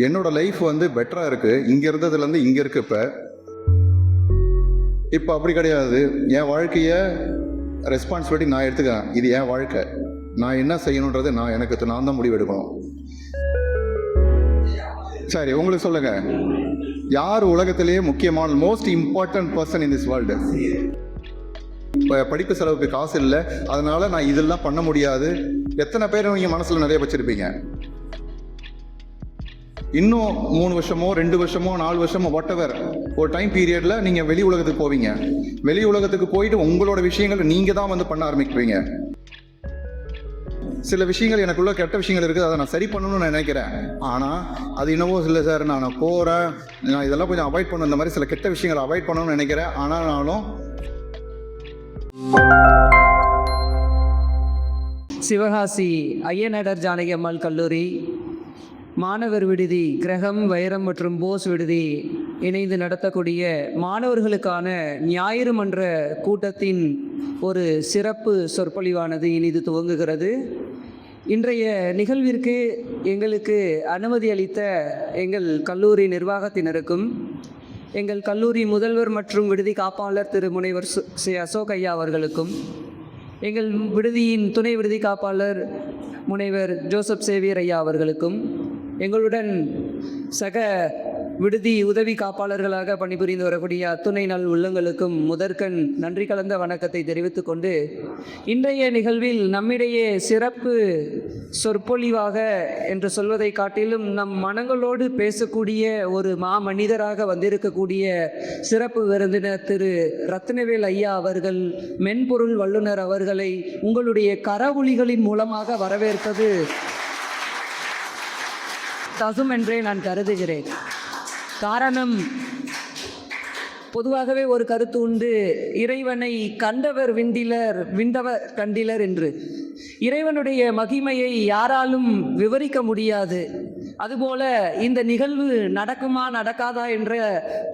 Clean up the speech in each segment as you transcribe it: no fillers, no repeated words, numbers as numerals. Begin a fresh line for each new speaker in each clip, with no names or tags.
என்னோட லைஃப் வந்து பெட்டராக இருக்குது. இங்கே இருந்ததுலேருந்து இங்கே இருக்கு. இப்போ அப்படி கிடையாது. என் வாழ்க்கையை ரெஸ்பான்சிபிலிட்டி நான் எடுத்துக்கிறேன். இது என் வாழ்க்கை. நான் என்ன செய்யணுன்றது நான் தான் முடிவு எடுக்கணும். சரி, உங்களுக்கு சொல்லுங்க, யார் உலகத்திலேயே முக்கியமான most important person in this world? படிப்பு செலவுக்கு காசு இல்லை, அதனால நான் இதெல்லாம் பண்ண முடியாது. எத்தனை பேர் நீங்கள் மனசில் நிறைய வச்சிருப்பீங்க? இன்னும் 3 வருஷமோ 2 வருஷமோ 4 வருஷமோ வாட்டெவர் ஒரு டைம் பீரியடில் நீங்கள் வெளி உலகத்துக்கு போவீங்க. வெளி உலகத்துக்கு போயிட்டு உங்களோட விஷயங்களை நீங்கள் தான் வந்து பண்ண ஆரம்பிப்பீங்க. சில விஷயங்கள் எனக்குள்ள கெட்ட விஷயங்கள் இருக்குது, அதை நான் சரி பண்ணணும்னு நான் நினைக்கிறேன். ஆனால் அது என்னவோ இல்லை சார், நான் போகிறேன், நான் இதெல்லாம் கொஞ்சம் அவாய்ட் பண்ணணும், இந்த மாதிரி சில கெட்ட விஷயங்களை அவாய்ட் பண்ணணும்னு நினைக்கிறேன். ஆனாலும்
சிவகாசி ஐயனடர் ஜானகி அம்மாள் கல்லூரி மாணவர் விடுதி கிரகம் வைரம் மற்றும் போஸ் விடுதி இணைந்து நடத்தக்கூடிய மாணவர்களுக்கான ஞாயிறு மன்ற கூட்டத்தின் ஒரு சிறப்பு சொற்பொழிவானது இனிது துவங்குகிறது. இன்றைய நிகழ்விற்கு எங்களுக்கு அனுமதி அளித்த எங்கள் கல்லூரி நிர்வாகத்தினருக்கும், எங்கள் கல்லூரி முதல்வர் மற்றும் விடுதி காப்பாளர் திரு முனைவர் ஸ்ரீ அசோக் ஐயா அவர்களுக்கும், எங்கள் விடுதியின் துணை விடுதி காப்பாளர் முனைவர் ஜோசப் சேவியர் ஐயா அவர்களுக்கும், எங்களுடன் சக விடுதி உதவி காப்பாளர்களாக பணிபுரிந்து வரக்கூடிய அத்துணை நல் உள்ளங்களுக்கும் முதற்கண் நன்றி கலந்த வணக்கத்தை தெரிவித்துக் கொண்டு, இன்றைய நிகழ்வில் நம்மிடையே சிறப்பு சொற்பொழிவாக என்று சொல்வதை காட்டிலும் நம் மனங்களோடு பேசக்கூடிய ஒரு மனிதராக வந்திருக்கக்கூடிய சிறப்பு விருந்தினர் திரு ரத்னவேல் ஐயா அவர்கள், மென்பொருள் வல்லுநர் அவர்களை உங்களுடைய கரவொலிகளின் மூலமாக வரவேற்பது தகும் என்றே நான் கருதுகிறேன். காரணம், பொதுவாகவே ஒரு கருத்து உண்டு, இறைவனை கண்டவர் விண்டவர் கண்டிலர் என்று. இறைவனுடைய மகிமையை யாராலும் விவரிக்க முடியாது. அதுபோல இந்த நிகழ்வு நடக்குமா நடக்காதா என்ற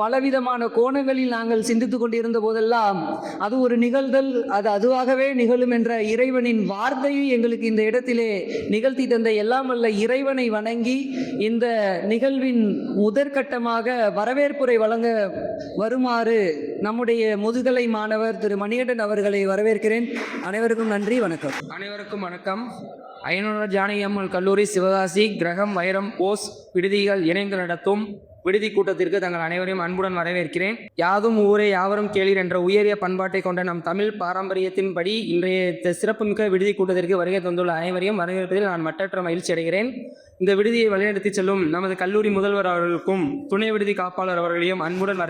பலவிதமான கோணங்களில் நாங்கள் சிந்தித்து கொண்டிருந்த போதெல்லாம் அது ஒரு நிகழ்தல், அது அதுவாகவே நிகழும் என்ற இறைவனின் வார்த்தையை எங்களுக்கு இந்த இடத்திலே நிகழ்த்தி தந்த எல்லாம் வல்ல இறைவனை வணங்கி இந்த நிகழ்வின் முதற்கட்டமாக வரவேற்புரை வழங்க வருமாறு நம்முடைய முதுகலை மாணவர் திரு மணிகண்டன் அவர்களை வரவேற்கிறேன். அனைவருக்கும் நன்றி, வணக்கம்.
அனைவருக்கும் வணக்கம். ஐயனடர் ஜானகி அம்மாள் கல்லூரி சிவகாசி கிரகம் வைரம் போஸ் விடுதிகள் இணைந்து நடத்தும் விடுதி கூட்டத்திற்கு தங்கள் அனைவரையும் அன்புடன் வரவேற்கிறேன். யாதும் ஊரே யாவரும் கேளீர் என்ற உயரிய பண்பாட்டை கொண்ட நம் தமிழ் பாரம்பரியத்தின்படி இன்றைய சிறப்புமிக்க விடுதி கூட்டத்திற்கு வருகை தந்துள்ள அனைவரையும் வரவேற்பதில் நான் மட்டற்ற மகிழ்ச்சி அடைகிறேன். இந்த விடுதியை வழிநடத்தி செல்லும் நமது கல்லூரி முதல்வர் அவர்களுக்கும் துணை விடுதி காப்பாளர் அவர்களையும் அன்புடன்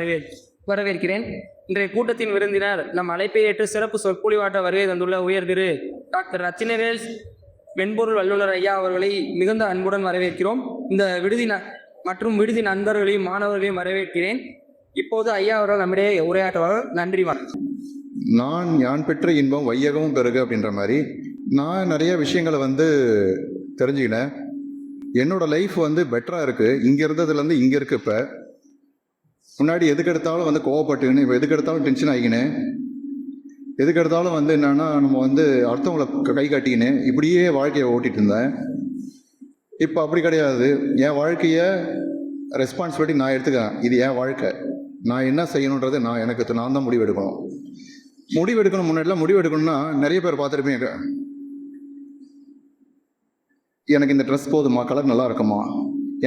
வரவேற்கிறேன். இன்றைய கூட்டத்தின் விருந்தினர் நம் அழைப்பை ஏற்று சிறப்பு சொற்பொழிவாற்ற வருகை தந்துள்ள உயர் திரு டாக்டர் ரத்னவேல் மென்பொருள் வல்லுநர் ஐயா அவர்களை மிகுந்த அன்புடன் வரவேற்கிறோம். இந்த விடுதி மற்றும் விடுதி நண்பர்களையும் மாணவர்களையும் வரவேற்கிறேன். இப்போது ஐயா அவர்கள் நம்மிடையே உரையாற்றுவார்கள். நன்றி, வணக்கம்.
நான் பெற்ற இன்பம் வையகமும் பெருகு அப்படின்ற மாதிரி நான் நிறைய விஷயங்களை வந்து தெரிஞ்சுக்கினேன். என்னோட லைஃப் வந்து பெட்டராக இருக்குது. இங்கே இருந்ததுலேருந்து இங்கே இருக்கு. இப்போ முன்னாடி எதுக்கு எடுத்தாலும் வந்து கோவப்பட்டுக்கின்னு, இப்போ எதுக்கு எடுத்தாலும் டென்ஷன் ஆகிக்கினேன், எதுக்கு எடுத்தாலும் வந்து என்னென்னா நம்ம வந்து அடுத்தவங்களை கை காட்டிக்கின்னு இப்படியே வாழ்க்கையை ஓட்டிகிட்டு இருந்தேன். இப்போ அப்படி கிடையாது. என் வாழ்க்கையை ரெஸ்பான்சிபிலிட்டி நான் எடுத்துக்கிறேன். இது என் வாழ்க்கை. நான் என்ன செய்யணுன்றது நான் தான் முடிவு எடுக்கணும். முன்னாடிலாம் முடிவு எடுக்கணும்னா நிறைய பேர் பார்த்துருப்பீங்க, எனக்கு இந்த ட்ரெஸ் போதுமா, கலர் நல்லா இருக்குமா,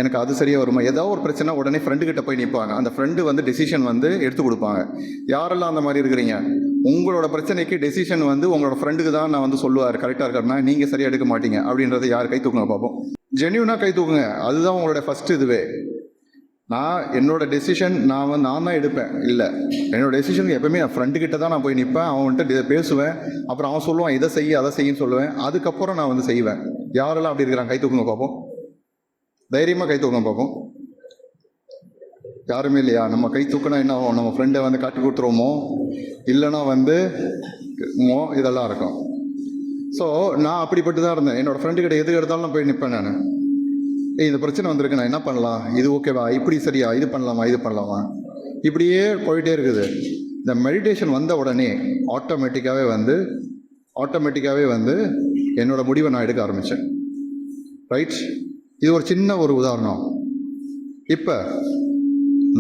எனக்கு அது சரியாக வருமா, ஏதாவது ஒரு பிரச்சனை உடனே ஃப்ரெண்டுக்கிட்ட போய் நிற்பாங்க. அந்த ஃப்ரெண்டு வந்து டெசிஷன் வந்து எடுத்து கொடுப்பாங்க. யாரெல்லாம் அந்த மாதிரி இருக்கிறீங்க, உங்களோட பிரச்சனைக்கு டெசிஷன் வந்து உங்களோட ஃப்ரெண்டுக்கு தான் நான் வந்து சொல்லுவார் கரெக்டாக இருக்காருன்னா நீங்கள் சரியாக எடுக்க மாட்டீங்க அப்படின்றத யார் கை தூக்குங்க பார்ப்போம். ஜென்யூனாக கை தூக்குங்க. அதுதான் உங்களோட ஃபஸ்ட்டு இதுவே. என்னோட டெசிஷன் நான் தான் எடுப்பேன். இல்லை, என்னோட டெசிஷன் எப்பவுமே என் ஃப்ரெண்டுக்கிட்ட தான் நான் போய் நிற்பேன். அவன்கிட்ட பேசுவேன். அப்புறம் அவன் சொல்லுவான் இதை செய்ய அதை செய்யின்னு சொல்லுவேன். அதுக்கப்புறம் நான் வந்து செய்வேன். யாரெல்லாம் அப்படி இருக்கிறாங்க கை தூக்குங்க பார்ப்போம். தைரியமாக கை தூக்குங்க பார்ப்போம். யாருமே இல்லையா? நம்ம கை தூக்கினா என்ன ஆகும்? நம்ம ஃப்ரெண்டை வந்து காட்டி கொடுத்துருவோமோ, இல்லைன்னா வந்து இதெல்லாம் இருக்கும். ஸோ நான் அப்படிப்பட்டு தான் இருந்தேன். என்னோடய ஃப்ரெண்டுக்கிட்ட எது எடுத்தாலும் நான் போய் நிற்பேன். நான் இந்த பிரச்சனை வந்திருக்கு, நான் என்ன பண்ணலாம், இது ஓகேவா, இப்படி சரியா, இது பண்ணலாமா இப்படியே போயிட்டே இருக்குது. இந்த மெடிடேஷன் வந்த உடனே ஆட்டோமேட்டிக்காகவே வந்து என்னோடய முடிவை நான் எடுக்க ஆரம்பித்தேன். ரைட், இது ஒரு சின்ன ஒரு உதாரணம். இப்போ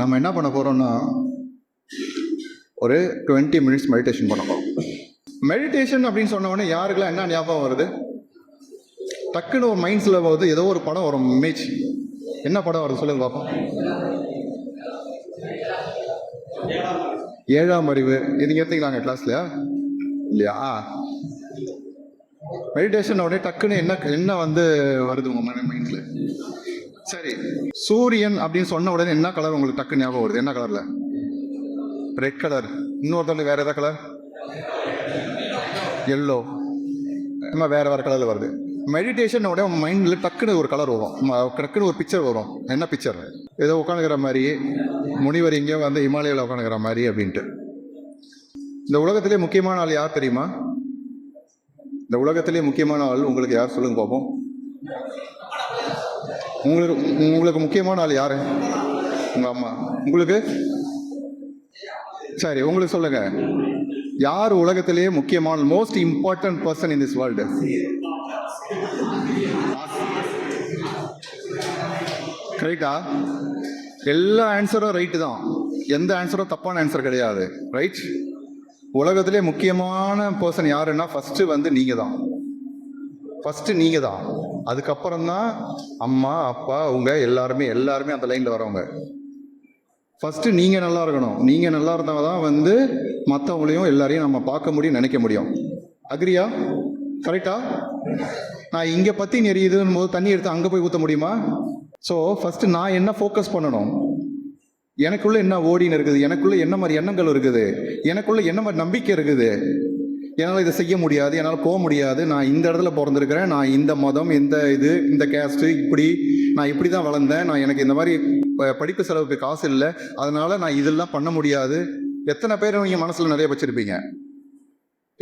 நம்ம என்ன பண்ண போகிறோம்னா ஒரு 20 மினிட்ஸ் மெடிடேஷன் பண்ண போகிறோம். மெடிடேஷன் அப்படின்னு சொன்ன உடனே யாருக்கெல்லாம் என்ன ஞாபகம் வருது? டக்குன்னு ஒரு மைண்ட்ஸில் வந்து ஏதோ ஒரு படம் வரும், இமேஜ். என்ன படம் வருது சொல்லுங்க பார்ப்போம். 7ஆம் அறிவு. இது எடுத்துக்கலாங்க கிளாஸ்லையா இல்லையா? மெடிடேஷன் உடனே டக்குன்னு என்ன வந்து வருது உங்க மைண்ட்ல? சரி, சூரியன் அப்படின்னு சொன்ன உடனே என்ன கலர் உங்களுக்கு டக்கு ஞாபகம் வருது? என்ன கலர்ல? Red colour. இன்னொருத்தவங்க வேற ஏதாவது கலர்? எல்லோ. நம்ம வேற கலர்ல வருது. மெடிடேஷன் உடனே உங்க மைண்ட்ல டக்குன்னு ஒரு கலர் வரும், டக்குன்னு ஒரு பிக்சர் வரும். என்ன பிக்சர்? ஏதோ உட்காந்துக்கிற மாதிரி, முனிவர் எங்கேயோ வந்து இமாலயாவில் உட்காந்துக்கிற மாதிரி அப்படின்ட்டு. இந்த உலகத்திலே முக்கியமான ஆள் யார் தெரியுமா? இந்த உலகத்திலே முக்கியமான ஆள் உங்களுக்கு யார் சொல்லுங்க பார்ப்போம். உங்களுக்கு முக்கியமான ஆள் யாரு? உங்க அம்மா. உங்களுக்கு? சரி, உங்களுக்கு சொல்லுங்க, யார் உலகத்திலேயே முக்கியமான most important person in this world? ரைட்டா? எல்லா ஆன்சரும் ரைட்டு தான், எந்த ஆன்சரும் தப்பான ஆன்சர் கிடையாது. ரைட்? உலகத்திலே முக்கியமான பர்சன் யாருன்னா ஃபர்ஸ்ட் வந்து நீங்க தான். ஃபர்ஸ்ட் நீங்க தான், அதுக்கப்புறம் தான் அம்மா அப்பா உங்க எல்லாருமே அந்த லைன்ல வரவங்க. ஃபர்ஸ்ட் நீங்க நல்லா இருக்கணும். நீங்க நல்லா இருந்தால் தான் வந்து மற்றவங்களையும் எல்லாரையும் நம்ம பார்க்க முடியும், நினைக்க முடியும். அக்ரியா? கரெக்டா? நான் இங்கே பற்றி நெறியுதுன்னு போது தண்ணி எடுத்து அங்கே போய் ஊற்ற முடியுமா? ஸோ ஃபஸ்ட்டு நான் என்ன ஃபோக்கஸ் பண்ணணும்? எனக்குள்ளே என்ன ஓடின்னு இருக்குது, எனக்குள்ளே என்ன மாதிரி எண்ணங்கள் இருக்குது, எனக்குள்ளே என்ன மாதிரி நம்பிக்கை இருக்குது. என்னால் இதை செய்ய முடியாது, என்னால் போக முடியாது, நான் இந்த இடத்துல பிறந்திருக்கிறேன், நான் இந்த மதம், இந்த கேஸ்ட்டு, நான் இப்படி தான் வளர்ந்தேன், நான் எனக்கு இந்த மாதிரி படிப்பு செலவுக்கு காசு இல்லை, அதனால் நான் இதெல்லாம் பண்ண முடியாது. எத்தனை பேர் நீங்கள் மனசில் நிறைய வச்சுருப்பீங்க.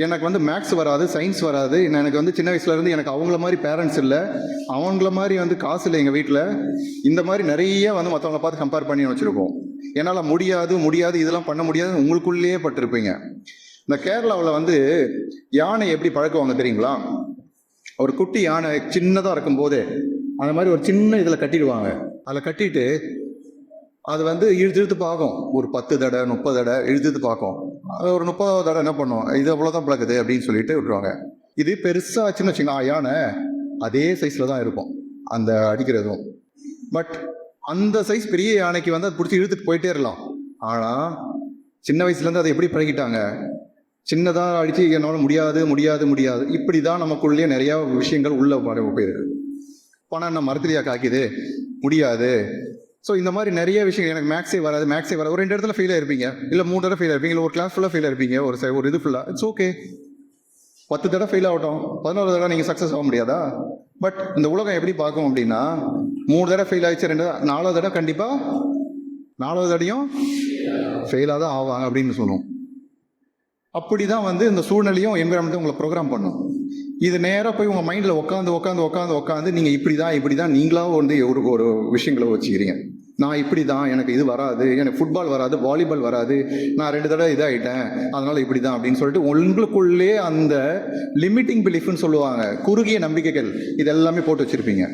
எனக்கு வந்து மேக்ஸ் வராது, சயின்ஸ் வராது, எனக்கு வந்து சின்ன வயசுலேருந்து எனக்கு அவங்கள மாதிரி பேரண்ட்ஸ் இல்லை, அவங்கள மாதிரி வந்து காசு இல்லை எங்கள் வீட்டில். இந்த மாதிரி நிறைய வந்து மற்றவங்கள பார்த்து கம்பேர் பண்ணி வச்சுருக்கோம். என்னால் முடியாது இதெல்லாம் பண்ண முடியாது, உங்களுக்குள்ளேயே பட்டிருப்பீங்க. இந்த கேரளாவில் வந்து யானை எப்படி பழக்குவாங்க தெரியுங்களா? ஒரு குட்டி யானை சின்னதாக இருக்கும்போதே அந்த மாதிரி ஒரு சின்ன இதில் கட்டிடுவாங்க. அதில் கட்டிட்டு அது வந்து இழுத்து பார்க்கும். ஒரு 10 தடவை 30 தடவை இழுத்து பார்க்கும். அது ஒரு 30வது தடவை என்ன பண்ணும், இது அவ்வளோதான் பழக்குது அப்படின்னு சொல்லிட்டு விட்டுருவாங்க. இது பெருசாச்சுன்னு வச்சுங்களா, யானை அதே சைஸில் தான் இருக்கும் அந்த அடிக்கிறதும். பட் அந்த சைஸ் பெரிய யானைக்கு வந்து அது பிடிச்சி இழுத்துட்டு போயிட்டே இருக்கலாம். ஆனால் சின்ன வயசுலேருந்து அதை எப்படி பழகிட்டாங்க? சின்னதாக அடித்து என்னால் முடியாது இப்படி தான் நமக்குள்ளேயே நிறையா விஷயங்கள் உள்ள போயிருக்கு. பணம் என்ன மரத்திரியா காக்கிது, முடியாது. ஸோ இந்த மாதிரி நிறைய விஷயங்கள். எனக்கு மேக்ஸே வராது. ஒரு 2 இடத்துல ஃபெயில் ஆயிருப்பீங்க, இல்லை 3 தடவை ஃபெயில் ஆயிருப்பீங்க, இல்லை ஒரு கிளாஸ் ஃபுல்லாக ஃபெயில் ஆயிருப்பீங்க, ஒரு இது ஃபுல்லாக. It's okay. 10 தடவை ஃபெயில் ஆகட்டும், 11 தடவை நீங்கள் சக்ஸஸ் ஆக முடியாதா? பட் இந்த உலகம் எப்படி பார்க்கும் அப்படின்னா, 3 தடவை ஃபெயில் ஆயிடுச்சு, 4வது தடவை கண்டிப்பாக 4வது தடையும் ஃபெயிலாக தான் ஆவாங்க அப்படின்னு சொல்லுவோம். அப்படி தான் வந்து இந்த சூழ்நிலையும் என்விரான்மெண்ட்டும் உங்களை ப்ரோக்ராம் பண்ணும். இது நேராக போய் உங்கள் மைண்டில் உட்காந்து நீங்கள் இப்படி தான் நீங்களாக வந்து ஒரு விஷயங்களை வச்சுக்கிறீங்க. நான் இப்படி தான், எனக்கு இது வராது, எனக்கு ஃபுட்பால் வராது, வாலிபால் வராது, நான் 2 தடவை இதாகிட்டேன், அதனால் இப்படி தான் அப்படின்னு சொல்லிட்டு உங்களுக்குள்ளே அந்த லிமிட்டிங் பிலீஃப்னு சொல்லுவாங்க, குறுகிய நம்பிக்கைகள், இது எல்லாமே போட்டு வச்சுருப்பீங்க.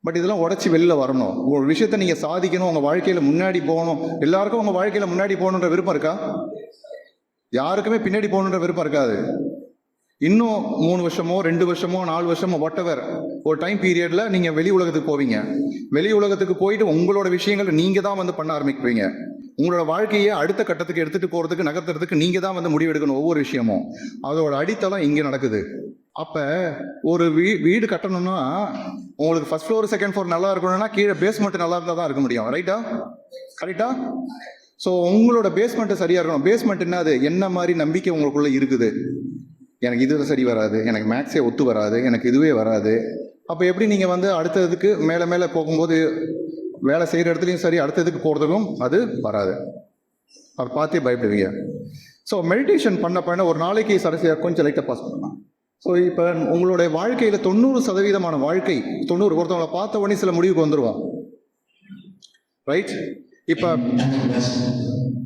பட் இதெல்லாம் உடச்சி வெளில வரணும். ஒரு விஷயத்தை நீங்கள் சாதிக்கணும், உங்கள் வாழ்க்கையில் முன்னாடி போகணும். எல்லாருக்கும் உங்கள் வாழ்க்கையில் முன்னாடி போகணுன்ற விருப்பம் இருக்கா? யாருக்குமே பின்னாடி போகணுன்ற விருப்பம் இருக்காது. இன்னும் 3 வருஷமோ 2 வருஷமோ 4 வருஷமோ வாட்டெவர் ஒரு டைம் பீரியட்ல நீங்க வெளி உலகத்துக்கு போவீங்க. வெளி உலகத்துக்கு போயிட்டு உங்களோட விஷயங்களை நீங்க தான் வந்து பண்ண ஆரம்பிப்பீங்க. உங்களோட வாழ்க்கையை அடுத்த கட்டத்துக்கு எடுத்துட்டு போறதுக்கு, நகர்த்துறதுக்கு நீங்க தான் வந்து முடிவெடுக்கணும். ஒவ்வொரு விஷயமும் அதோட அடித்தளம் இங்கே நடக்குது. அப்ப ஒரு வீடு கட்டணும்னா உங்களுக்கு ஃபர்ஸ்ட் ஃப்ளோர் செகண்ட் ஃப்ளோர் நல்லா இருக்கணும்னா கீழே பேஸ்மெண்ட் நல்லா இருந்தால் தான் இருக்க முடியும். ரைட்டா? கரெக்டா? ஸோ உங்களோட பேஸ்மெண்ட்டு சரியா இருக்கணும். பேஸ்மெண்ட் என்னது? என்ன மாதிரி நம்பிக்கை உங்களுக்குள்ள இருக்குது. எனக்கு இது சரி வராது, எனக்கு மேக்ஸே ஒத்து வராது, எனக்கு இதுவே வராது. அப்போ எப்படி நீங்கள் வந்து அடுத்ததுக்கு மேலே போகும்போது வேலை செய்கிற இடத்துலையும் சரி, அடுத்ததுக்கு போகிறதுக்கும் அது வராது. அதை பார்த்தே பயப்படுவீங்க. ஸோ மெடிடேஷன் பண்ண ஒரு நாளைக்கு சரசியாக கொஞ்சம் லைட்டாக பாஸ் பண்ணலாம். ஸோ இப்போ உங்களுடைய வாழ்க்கையில் 90% வாழ்க்கை, 90 ஒருத்தவங்களை பார்த்த உடனே சில முடிவுக்கு வந்துடுவோம். ரைட்? இப்போ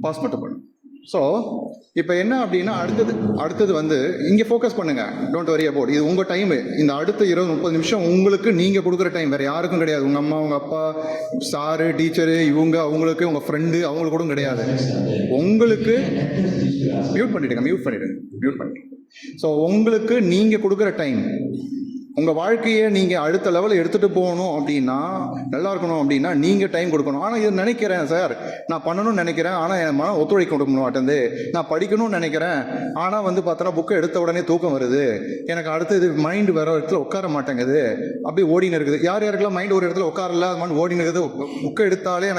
பாஸ் பண்ண ஸோ இப்போ என்ன அப்படின்னா அடுத்தது வந்து இங்கே ஃபோக்கஸ் பண்ணுங்க. டோன்ட் வரி அபவுட் இது உங்கள் டைமு. இந்த அடுத்த 20-30 நிமிஷம் உங்களுக்கு நீங்கள் கொடுக்குற டைம், வேறு யாருக்கும் கிடையாது. உங்கள் அம்மா, உங்கள் அப்பா, சாரு, டீச்சரு, இவங்க, அவங்களுக்கு, உங்கள் ஃப்ரெண்டு, அவங்களுக்கு கூட கிடையாது. உங்களுக்கு மியூட் பண்ணிவிடுங்க. ஸோ உங்களுக்கு நீங்கள் கொடுக்குற டைம், உங்கள் வாழ்க்கையை நீங்கள் அடுத்த லெவலில் எடுத்துகிட்டு போகணும் அப்படின்னா, நல்லா இருக்கணும் அப்படின்னா நீங்கள் டைம் கொடுக்கணும். ஆனால் இது நினைக்கிறேன் சார், நான் பண்ணணும்னு நினைக்கிறேன், ஆனால் என் மனம் ஒத்துழைக்க கொடுக்க மாட்டேங்குது. நான் படிக்கணும்னு நினைக்கிறேன், ஆனால் வந்து பார்த்தோன்னா புக்கை எடுத்த உடனே தூக்கம் வருது, எனக்கு அடுத்து இது மைண்டு வேறு இடத்துல உட்கார மாட்டேங்குது, அப்படி ஓடின்னு இருக்குது. யார் யாருக்கெல்லாம் மைண்டு ஒரு இடத்துல உட்காரல, அது மாதிரி ஓடின்னு இருக்குது. புக்கை எடுத்தாலே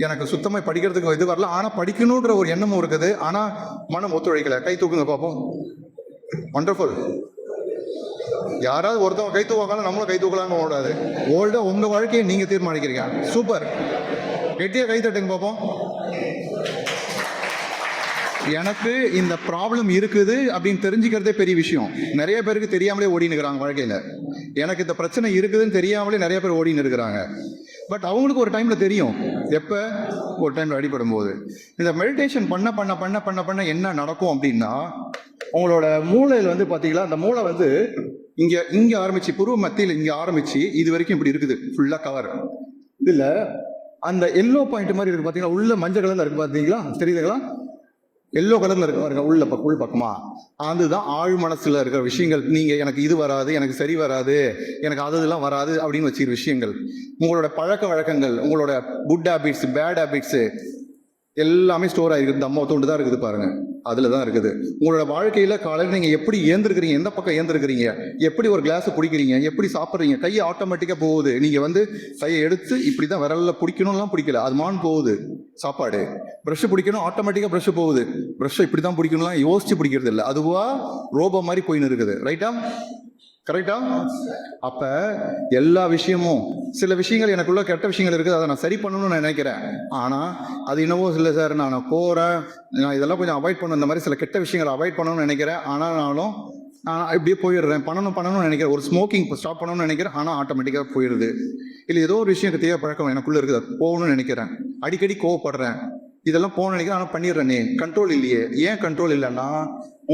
எனக்கு சுத்தமாக படிக்கிறதுக்கு இது வரல, ஆனால் படிக்கணுன்ற ஒரு எண்ணமும் இருக்குது, ஆனால் மனம் ஒத்துழைக்கலை. கை தூக்குங்க பார்ப்போம். வண்டர்ஃபுல். யாராவது ஒருத்தவங்க கை தூக்காலும் நம்மளும் கை தூக்கலான்னு ஓடாது. ஓல்டா உங்கள் வாழ்க்கையை நீங்கள் தீர்மானிக்கிறீங்க. சூப்பர். கெட்டியாக கை தட்டுங்க பார்ப்போம். எனக்கு இந்த ப்ராப்ளம் இருக்குது அப்படின்னு தெரிஞ்சுக்கிறதே பெரிய விஷயம். நிறைய பேருக்கு தெரியாமலே ஓடின்னு இருக்கிறாங்க வாழ்க்கையில். எனக்கு இந்த பிரச்சனை இருக்குதுன்னு தெரியாமலே நிறைய பேர் ஓடின்னு இருக்கிறாங்க. பட் அவங்களுக்கு ஒரு டைமில் தெரியும், எப்போ ஒரு டைமில் அடிபடும் போது. இந்த மெடிடேஷன் பண்ண பண்ண பண்ண பண்ண பண்ண என்ன நடக்கும் அப்படின்னா, உங்களோட மூளையில் வந்து பார்த்தீங்களா, அந்த மூளை வந்து இங்கே ஆரம்பிச்சு, புருவ மத்தியில் இங்கே ஆரம்பிச்சு இது வரைக்கும் இப்படி இருக்குது, ஃபுல்லாக கவர். இதில் அந்த எல்லோ பாயிண்ட் மாதிரி இருக்குது பார்த்தீங்களா, உள்ள மஞ்சள் கலரில் இருக்குது பார்த்தீங்களா, தெரியுதுங்களா? எல்லோ கலரில் இருக்க பாருங்க, உள் பக்கமா. அதுதான் ஆழ் மனசில் இருக்கிற விஷயங்கள். நீங்கள் எனக்கு இது வராது, எனக்கு சரி வராது, எனக்கு அதெல்லாம் வராது அப்படின்னு வச்சுக்கிற விஷயங்கள், உங்களோட பழக்க வழக்கங்கள், உங்களோட குட் ஹேபிட்ஸ், பேட் ஹேபிட்ஸு எல்லாமே ஸ்டோர் ஆகிருக்குது. இந்த அம்மா தோண்டு தான் இருக்குது பாருங்கள், அதில் தான் இருக்குது. உங்களோட வாழ்க்கையில் காலையில் நீங்கள் எப்படி ஏந்திருக்கிறீங்க, எந்த பக்கம் ஏந்திருக்கிறீங்க, எப்படி ஒரு கிளாஸை பிடிக்கிறீங்க, எப்படி சாப்பிட்றீங்க, கையை ஆட்டோமேட்டிக்காக போகுது. நீங்கள் வந்து கையை எடுத்து இப்படி தான் விரலில் பிடிக்கணும்லாம் பிடிக்கல, அது மான் போகுது. சாப்பாடு ப்ரஷ்ஷு பிடிக்கணும், ஆட்டோமேட்டிக்காக ப்ரஷ்ஷு போகுது. ப்ரஷ்ஷை இப்படி தான் பிடிக்கணும்லாம் யோசிச்சு பிடிக்கிறது இல்லை, அதுவாக ரோபோ மாதிரி போயின்னு இருக்குது. ரைட்டா? கரெக்டா? அப்போ எல்லா விஷயமும், சில விஷயங்கள் எனக்குள்ள கெட்ட விஷயங்கள் இருக்குது, அதை நான் சரி பண்ணணும்னு நினைக்கிறேன். ஆனால் அது என்னவோ இல்லை சார், நான் போகிறேன், நான் இதெல்லாம் கொஞ்சம் அவாய்ட் பண்ணணும், இந்த மாதிரி சில கெட்ட விஷயங்களை அவாய்ட் பண்ணணும்னு நினைக்கிறேன். ஆனாலும் நான் இப்படியே போயிடுறேன். பண்ணணும்னு நினைக்கிறேன். ஒரு ஸ்மோக்கிங் ஸ்டாப் பண்ணணும்னு நினைக்கிறேன், ஆனால் ஆட்டோமேட்டிக்காக போயிடுது. இல்லை ஏதோ ஒரு விஷயம் தேவை பழக்கம் எனக்குள்ளே இருக்குது, அது போகணும்னு நினைக்கிறேன், அடிக்கடி கோவப்படுறேன், இதெல்லாம் போகணும்னு நினைக்கிறேன், ஆனால் பண்ணிடுறேனே. கண்ட்ரோல் இல்லையே. ஏன் கண்ட்ரோல் இல்லைன்னா,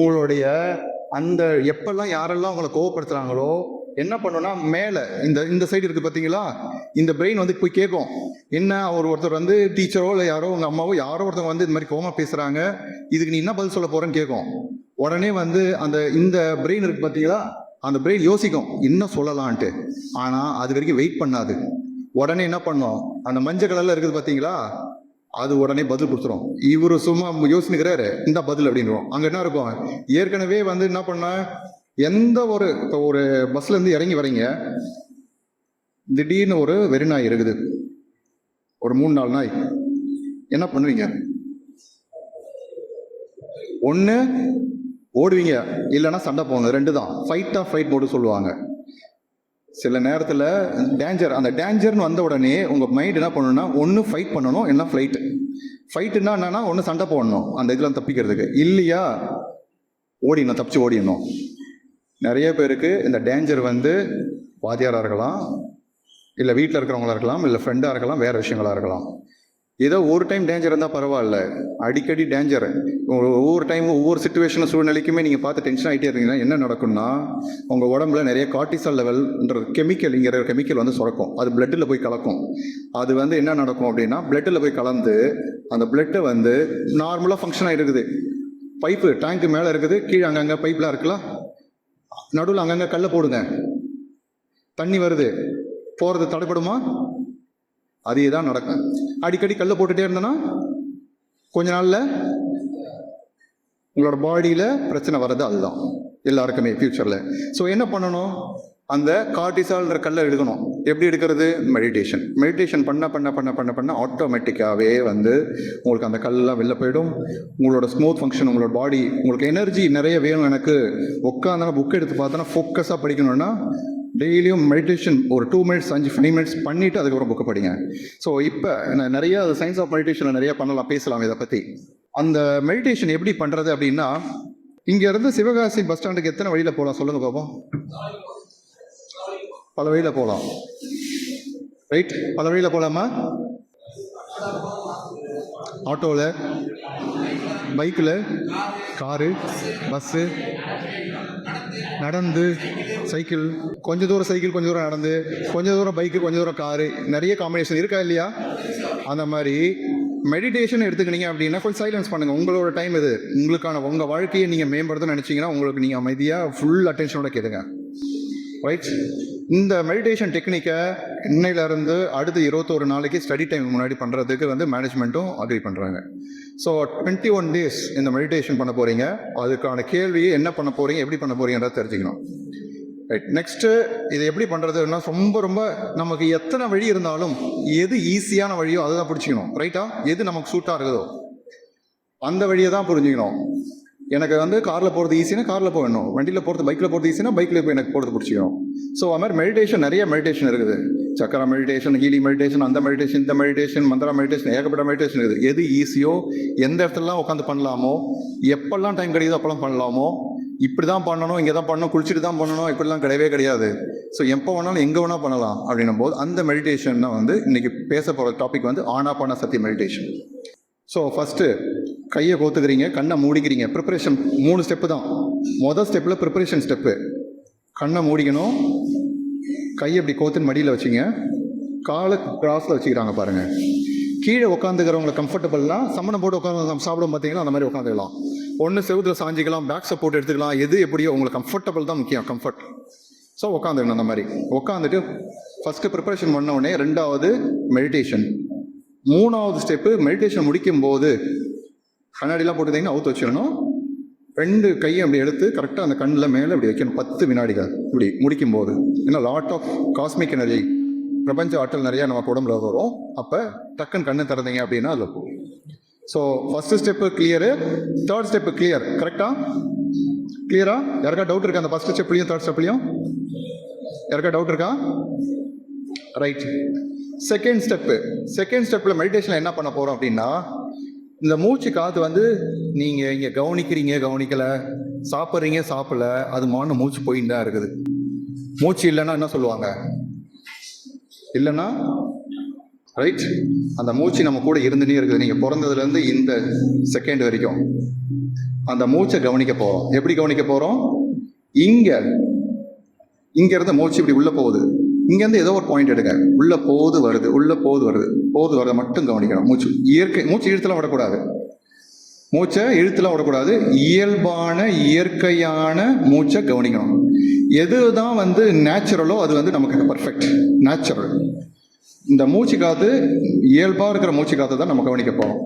உங்களுடைய அந்த எப்பெல்லாம் யாரெல்லாம் உங்களை கோவப்படுத்துகிறாங்களோ என்ன பண்ணுன்னா, மேலே இந்த சைடு இருக்குது பார்த்தீங்களா, இந்த பிரெயின் வந்து போய் கேட்கும். என்ன ஒருத்தர் வந்து டீச்சரோ இல்லை யாரோ உங்கள் அம்மாவோ யாரோ ஒருத்தவங்க வந்து இந்த மாதிரி கோவமாக பேசுகிறாங்க, இதுக்கு நீ என்ன பதில் சொல்ல போகிறேன்னு கேட்கும். உடனே வந்து இந்த பிரெயின் இருக்குது பார்த்தீங்களா, அந்த பிரெயின் யோசிக்கும் என்ன சொல்லலான்ட்டு. ஆனால் அது வரைக்கும் வெயிட் பண்ணாது. உடனே என்ன பண்ணும், அந்த மஞ்சள் கலரில் இருக்குது பார்த்தீங்களா, அது உடனே பதில் கொடுத்துரும். இவர் சும்மா யோசிச்சுக்கிறாரு, இந்த பதில் அப்படின்றோம். அங்கே என்ன இருக்கும், ஏற்கனவே வந்து என்ன பண்ண, எந்த இப்போ ஒரு பஸ்லேருந்து இறங்கி வரீங்க, திடீர்னு ஒரு வெறி நாய் இருக்குது, ஒரு 3-4 நாய், என்ன பண்ணுவீங்க? ஒன்று ஓடுவீங்க, இல்லைன்னா சண்டை போகணும். 2 தான். ஃபைட் மோடு சொல்லுவாங்க. சில நேரத்தில் அந்த டேஞ்சர்னு வந்த உடனே உங்கள் மைண்ட் என்ன பண்ணணும்னா, ஒன்று ஃபைட் பண்ணணும், என்ன ஃபைட்டுன்னா என்னன்னா, ஒன்று சண்டை போடணும் அந்த இதெல்லாம் தப்பிக்கிறதுக்கு, இல்லையா தப்பிச்சு ஓடிடணும். நிறைய பேருக்கு இந்த டேஞ்சர் வந்து வாத்தியாராக இருக்கலாம், இல்லை வீட்டில் இருக்கிறவங்களா இருக்கலாம், இல்லை ஃப்ரெண்டாக இருக்கலாம், வேறு விஷயங்களாக இருக்கலாம். ஏதோ ஒரு டைம் டேஞ்சர் இருந்தால் பரவாயில்ல, அடிக்கடி டேஞ்சர், ஒவ்வொரு டைமும் ஒவ்வொரு சிச்சுவேஷனும் சூழ்நிலைக்குமே நீங்கள் பார்த்து டென்ஷன் ஆகிட்டே இருந்தீங்கன்னா என்ன நடக்கும்னா, உங்கள் உடம்புல நிறைய கார்டிசால் லெவல்ன்ற கெமிக்கல் கெமிக்கல் வந்து சுரக்கும். அது பிளட்டில் போய் கலக்கும். அது வந்து என்ன நடக்கும் அப்படின்னா, பிளட்டில் போய் கலந்து அந்த பிளட்டை வந்து நார்மலாக ஃபங்க்ஷன் ஆகிருக்குது. பைப்பு டேங்க்கு மேலே இருக்குது, கீழே அங்கங்கே பைப்லாம் இருக்கலாம், நடுவில் அங்கங்கே கல்லை போடுங்க, தண்ணி வருது, போகிறது தடைப்படுமா? அதே தான் நடக்கும். அடிக்கடி கல்லை போட்டுகிட்டே இருந்தேன்னா கொஞ்ச நாளில் உங்களோட பாடியில் பிரச்சனை வர்றது அதுதான் எல்லாருக்குமே ஃப்யூச்சரில். ஸோ என்ன பண்ணணும், அந்த கார்டிசால்ன்ற கல்லை எடுக்கணும். எப்படி எடுக்கிறது? மெடிடேஷன் பண்ண பண்ண பண்ண பண்ண பண்ண ஆட்டோமேட்டிக்காகவே வந்து உங்களுக்கு அந்த கல்லாம் வெளில போயிடும். உங்களோட ஸ்மூத் ஃபங்க்ஷன், உங்களோட பாடி, உங்களுக்கு எனர்ஜி நிறைய வேணும். எனக்கு உட்காந்தோன்னா புக் எடுத்து பார்த்தோன்னா ஃபோக்கஸாக படிக்கணும்னா டெய்லியும் மெடிடேஷன் ஒரு 2 மினிட்ஸ் 5 மினிட்ஸ் பண்ணிவிட்டு அதுக்கப்புறம் புக்கை படிங்க. ஸோ இப்போ நிறையா சயின்ஸ் ஆஃப் மெடிடேஷனில் நிறையா பண்ணலாம், பேசலாம் இதை பற்றி. அந்த மெடிடேஷன் எப்படி பண்ணுறது அப்படின்னா, இங்கேருந்து சிவகாசி பஸ் ஸ்டாண்டுக்கு எத்தனை வழியில் போகலாம் சொல்லுங்கள் பார்ப்போம். பல வழியில் போகலாம். ரைட், பல வழியில் போகலாமா? ஆட்டோவில், பைக்கில், காரு, பஸ்ஸு, நடந்து, சைக்கிள், கொஞ்சம் தூரம் சைக்கிள், கொஞ்சம் தூரம் நடந்து, கொஞ்சம் தூரம் பைக்கு, கொஞ்சம் தூரம் காரு, நிறைய காம்பினேஷன் இருக்கா இல்லையா? அந்த மாதிரி மெடிடேஷன் எடுத்துக்கினீங்க அப்படின்னா கொஞ்சம் சைலன்ஸ் பண்ணுங்கள். உங்களோட டைம் இது, உங்கள் வாழ்க்கையை நீங்கள் மேம்படுத்தணும்னு நினச்சிங்கன்னா உங்களுக்கு நீங்கள் அமைதியாக ஃபுல் அட்டென்ஷனோட கேளுங்க. ரைட்? இந்த மெடிடேஷன் டெக்னிக்கை இன்னையிலேருந்து அடுத்து 21 நாளைக்கு ஸ்டடி டைம் முன்னாடி பண்ணுறதுக்கு மேனேஜ்மெண்ட்டும் அக்ரி பண்ணுறாங்க. ஸோ 21 days இந்த மெடிடேஷன் பண்ண போகிறீங்க. அதுக்கான கேள்வியை என்ன பண்ண போகிறீங்க, எப்படி பண்ண போகிறீங்கன்றத தெரிஞ்சுக்கணும். ரைட்? நெக்ஸ்ட்டு இதை எப்படி பண்ணுறதுன்னா ரொம்ப ரொம்ப நமக்கு எத்தனை வழி இருந்தாலும் எது ஈஸியான வழியோ அதை தான் பிடிச்சிக்கணும். ரைட்டா? எது நமக்கு சூட்டாக இருக்குதோ அந்த வழியை தான் புரிஞ்சுக்கணும். எனக்கு காரில் போகிறது ஈஸினா காரில் போகணும், வண்டியில் போகிறது, பைக்கில் போகிறது ஈஸினா பைக்கில் போய் எனக்கு போகிறது பிடிச்சிக்கணும். ஸோ அது மாதிரி மெடிடேஷன், நிறைய மெடிடேஷன் இருக்குது. சக்கரா மெடிடேஷன், ஹீலி மெடிடேஷன், அந்த மெடிடேஷன், இந்த மெடிடேஷன், மந்திரா மெடிடேஷன், ஏகப்பட்ட மெடிடேஷன் இருக்குது. எது ஈஸியோ, எந்த இடத்துலலாம் உட்காந்து பண்ணலாமோ, எப்பெல்லாம் டைம் கிடைக்குதோ அப்போல்லாம் பண்ணலாமோ, இப்படி தான் பண்ணணும், இங்கே தான் பண்ணணும், குளிச்சுட்டு தான் பண்ணணும், இப்படிலாம் கிடையவே கிடையாது. ஸோ எப்போ வேணாலும் எங்கே வேணால் பண்ணலாம் அப்படின்னும் போது அந்த மெடிடேஷன் தான் இன்றைக்கி பேச போகிற topic Anapanasati meditation. So first கையை கோத்துக்கிறீங்க, கண்ணை மூடிக்கிறீங்க. ப்ரிப்பரேஷன் 3 ஸ்டெப்பு தான். மொதல் ஸ்டெப்பில் ப்ரிப்பரேஷன் ஸ்டெப்பு. கண்ணை மூடிக்கணும், கையை இப்படி கோத்துன்னு மடியில் வச்சுங்க, காலை கிராஸில் வச்சுக்கிறாங்க பாருங்கள். கீழே உட்காந்துக்கிறவங்களை கம்ஃபர்டபுள்லாம் சம்மணம் போட்டு உட்காந்து சாப்பிடும் பார்த்தீங்கன்னா அந்த மாதிரி உட்காந்துக்கலாம். ஒன்று செவுத்தில் சாஞ்சிக்கலாம், பேக் சப்போர்ட் எடுத்துக்கலாம், எது எப்படியோ உங்களுக்கு கம்ஃபர்டபுள் தான் முக்கியம், கம்ஃபர்ட். ஸோ உட்காந்துக்கணும். அந்த மாதிரி உட்காந்துட்டு ஃபஸ்ட்டு ப்ரிப்பரேஷன் பண்ண உடனே 2வது மெடிடேஷன், 3வது ஸ்டெப்பு மெடிடேஷன் முடிக்கும்போது கண்ணாடிலாம் போட்டுருந்தீங்கன்னா அவுத்து வச்சிடணும். 2 கையை அப்படி எடுத்து கரெக்டாக அந்த கண்ணில் மேலே இப்படி வைக்கணும் 10 வினாடிகள் இப்படி முடிக்கும்போது. ஏன்னா லாட் ஆஃப் காஸ்மிக் எனர்ஜி, பிரபஞ்ச ஆற்றல் நிறையா நம்ம உடம்புல வரும். அப்போ டக்குன்னு கண்ணு திறந்தீங்க அப்படின்னா அதில் போகும். So first step clear, 3rd step clear. கரெக்டாக கிளியரா? யாருக்கா டவுட் இருக்கா அந்த ஃபஸ்ட்டு ஸ்டெப்லையும் 3rd ஸ்டெப்லையும்? யாருக்கா டவுட் இருக்கா? ரைட். செகண்ட் ஸ்டெப்பில் மெடிடேஷனில் என்ன பண்ண போகிறோம் அப்படின்னா, இந்த மூச்சு காற்று நீங்கள் இங்கே கவனிக்கலை, சாப்பிட்றீங்க சாப்பிடல, அது மான மூச்சு போயின்னு தான் இருக்குது. மூச்சு இல்லைன்னா என்ன சொல்லுவாங்க? இல்லைன்னா ரைட், அந்த மூச்சு நம்ம கூட இருந்துகிட்டே இருக்குது. நீங்கள் பிறந்ததுலேருந்து இந்த செகண்ட் வரைக்கும் அந்த மூச்சை கவனிக்க போகிறோம். எப்படி கவனிக்க போகிறோம்? இங்கேருந்து மூச்சு இப்படி உள்ளே போகுது, இங்கேருந்து ஏதோ ஒரு பாயிண்ட் எடுங்க, உள்ளே போகுது வருது, உள்ளே போகுது வருது, போகுது வரதை மட்டும் கவனிக்கணும். மூச்சு இழுத்துலாம் விடக்கூடாது, மூச்சை இழுத்துலாம் விடக்கூடாது. இயற்கையான மூச்சை கவனிக்கணும். எது தான் நேச்சுரலோ அது நமக்கு பர்ஃபெக்ட் நேச்சுரல். இந்த மூச்சு காற்று இயல்பாக இருக்கிற மூச்சு காற்று தான் நம்ம கவனிக்க போகிறோம்.